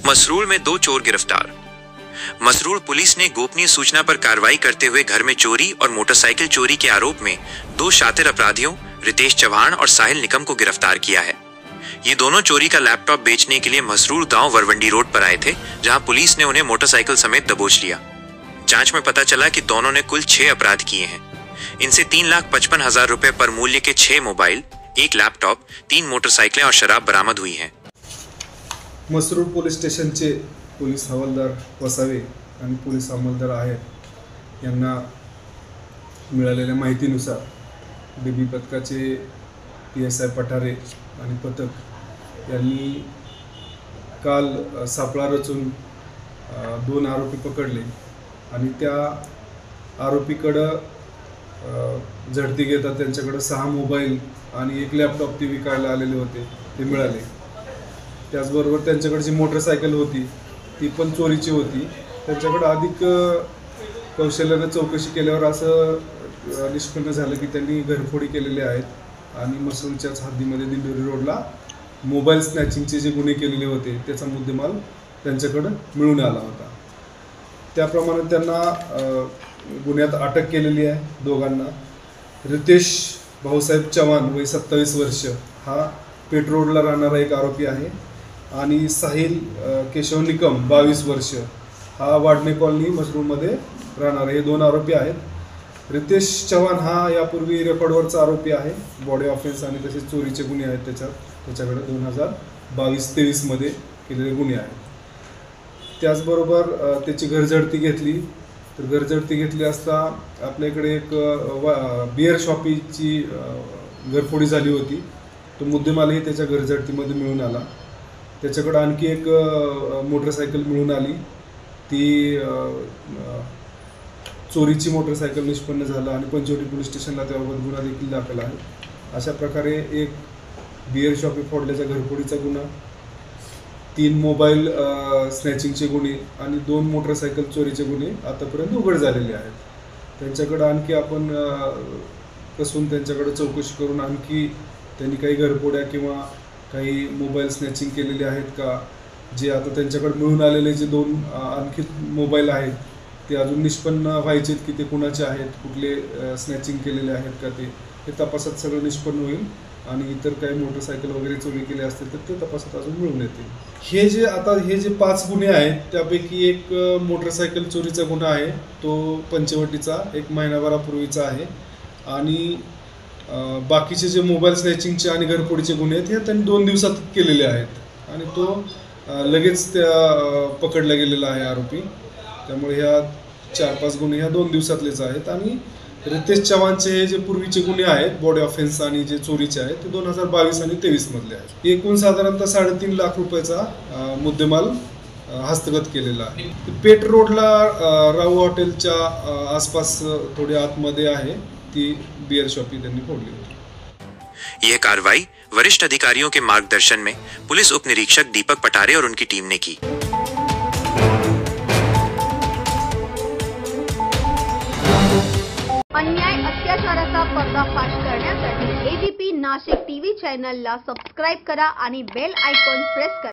मसरूल में 2 चोर गिरफ्तार। मसरूल पुलिस ने गोपनीय सूचना पर कार्रवाई करते हुए घर में चोरी और मोटरसाइकिल चोरी के आरोप में 2 शातिर अपराधियों रितेश चौहान और साहिल निकम को गिरफ्तार किया है। ये दोनों चोरी का लैपटॉप बेचने के लिए मसरूल गांव वरवंडी रोड पर आए थे, जहां पुलिस ने उन्हें मोटरसाइकिल समेत दबोच लिया। जांच में पता चला कि दोनों ने कुल 6 अपराध किए हैं। इनसे 3,55,000 रुपए पर मूल्य के 6 मोबाइल, 1 लैपटॉप, 3 मोटरसाइकिलें और शराब बरामद हुई हैं। मसरूळ पोलीस स्टेशनचे पोलीस हवालदार वसावे आणि पोलीस अंमलदार आहेत यांना मिळालेल्या माहितीनुसार डीबी पथकाचे PSI पठारे आणि पथक यांनी काल सापळा रचून 2 आरोपी पकडले आणि त्या आरोपीकडं झडती घेता त्यांच्याकडे 6 मोबाईल आणि 1 लॅपटॉप ते विकायला आलेले होते ते मिळाले। त्याचबरोबर त्यांच्याकडे जी मोटरसायकल होती ती पण चोरीची होती। त्यांच्याकडे अधिक कौशल्याने चौकशी केल्यावर असं निष्पन्न झालं की त्यांनी घरफोडी केलेली आहेत आणि मसरूळच्याच हद्दीमध्ये दिंडोरी रोडला मोबाईल स्नॅचिंगचे जे गुन्हे केलेले होते त्याचा मुद्देमाल त्यांच्याकडे मिळून आला होता। त्याप्रमाणे त्यांना गुन्ह्यात अटक केलेली आहे। दोघांना रितेश भाऊसाहेब चव्हाण वय 27 वर्ष हा पेठ रोडला राहणारा एक आरोपी आहे आणि साहिल केशव निकम 22 वर्ष हा वाडणे कॉलनी मसरूळमध्ये राहणारे हे 2 आरोपी आहेत। रितेश चव्हाण हा यापूर्वी रेकॉर्डवरचा आरोपी आहे। बॉडी ऑफेन्स आणि तसेच चोरीचे गुन्हे आहेत त्याच्याकडे 2022-23 मध्ये केलेले गुन्हे आहेत। त्याचबरोबर त्याची घरझडती घेतली तर घरझडती घेतली असता आपल्याकडे एक बियर शॉपीची घरफोडी झाली होती। तो मुद्देमालही त्याच्या घरझडतीमध्ये मिळून आला। त्याच्याकडे आणखी एक मोटरसायकल मिळून आली, ती चोरीची मोटरसायकल निष्पन्न झालं आणि पंचवटी पोलीस स्टेशनला त्याबाबत गुन्हा देखील दाखल आहे। अशा प्रकारे एक बियर शॉपी फोडल्याचा घरफोडीचा गुन्हा, 3 मोबाईल स्नॅचिंगचे गुन्हे आणि 2 मोटरसायकल चोरीचे गुन्हे आतापर्यंत उघड झालेले आहेत। त्यांच्याकडे आणखी आपण कसून त्यांच्याकडे चौकशी करून आणखी त्यांनी काही घरफोड्या किंवा काही मोबाईल स्नॅचिंग केलेले आहेत का, जे आता त्यांच्याकडे मिळून आलेले जे 2 आणखी मोबाईल आहेत ते अजून निष्पन्न व्हायचे की ते कुणाचे आहेत, कुठले स्नॅचिंग केलेले आहेत का, ते तपासात सगळं निष्पन्न होईल आणि इतर काही मोटरसायकल वगैरे चोरी केले असतील तर ते तपासात अजून मिळून येतील। हे जे 5 गुन्हे आहेत त्यापैकी एक मोटरसायकल चोरीचा गुन्हा आहे, तो पंचवटीचा 1 महिनाभरापूर्वीचा आहे आणि बाकीचे जे मोबाईल स्नॅचिंगचे आणि घरफोडीचे गुन्हे आहेत हे त्यांनी 2 दिवसात केलेले आहेत आणि तो लगेच पकडला गेलेला आहे आरोपी। त्यामुळे ह्या 4-5 गुन्हे ह्या 2 दिवसातलेच आहेत आणि रितेश चव्हाणचे हे जे पूर्वीचे गुन्हे आहेत बॉडी ऑफेन्स आणि जे चोरीचे आहेत ते 2022 आणि 23 मधले आहेत। एकूण साधारणतः 3.5 लाख रुपयाचा मुद्देमाल हस्तगत केलेला आहे। पेठ रोडला राऊ हॉटेलच्या आसपास थोडी आतमध्ये आहे ती बियर शॉपी त्यांनी फोडली होती। यह कार्रवाई वरिष्ठ अधिकारियों के मार्गदर्शन में पुलिस उप निरीक्षक दीपक पठारे और उनकी टीम ने की। अन्याय अत्याचाराचा पर्दाफाश करण्यासाठी AVP नाशिक TV चॅनलला सबस्क्राइब करा आणि बेल आयकॉन प्रेस करा।